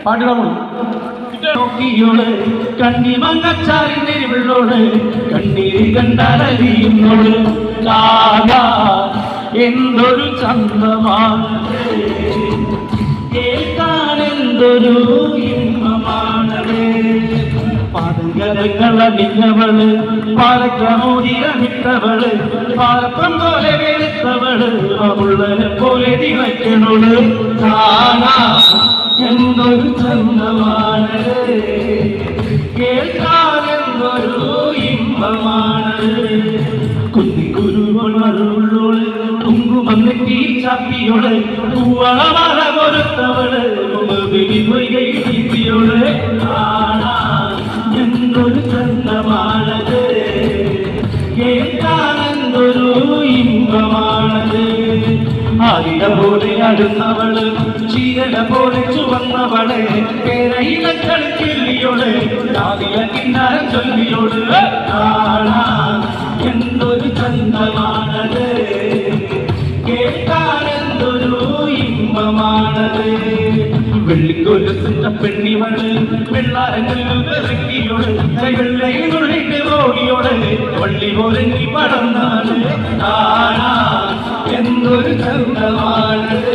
പാട്ടിടാമോ? നോക്കിയോള് കണ്ണി മങ്ങച്ചാറിനെരിവെള്ളോട് കണ്ണീര് കണ്ടാലരിയുന്നോള് എന്തൊരു ചന്തമാണ് കേൾക്കാൻ എന്തൊരു ഇമ്പമാണ് പാദങ്ങളണിഞ്ഞവള് പാലക്കമോതിരമിട്ടവള് പാലപ്പം പോലെ വെളുത്തവള് അവളെ പോലെ തിളക്കണോള് എന്തൊരു ചന്തമാണ് കേൾക്കാൻ എന്തൊരു ഇമ്പമാണ് കുന്നിക്കുരുവളുള്ളോള് കുങ്കുമം നെറ്റി ചാപ്പിയോള് പൂവളമല കൊടുത്തവള് പൊയ്കയോള് എന്തൊരു ചന്തമാണത് കേൾക്കാൻ എന്തൊരു ഇമ്പമാണത് ആയിര പോലെ അടുന്നവള് ചീരട പോലെ ചുവന്നവള് പേരയില കളിച്ചൊല്ലിയോള് ആദില കിന്നാരം ചൊല്ലിയോള് എന്തൊരു ചന്തമാണത് കേൾക്കാൻ എന്തൊരു ഇമ്പമാണത് വെള്ളിക്കൊലുസിന്റെ പെണ്ണിവള് വെള്ളാരങ്ങളിലൂടെ വെള്ളയിൽ നുള്ളിട്ട് ഓടിയോള് വള്ളി പോലെ നീ പടർന്നാണ് എന്തൊരു ചന്തമാണത്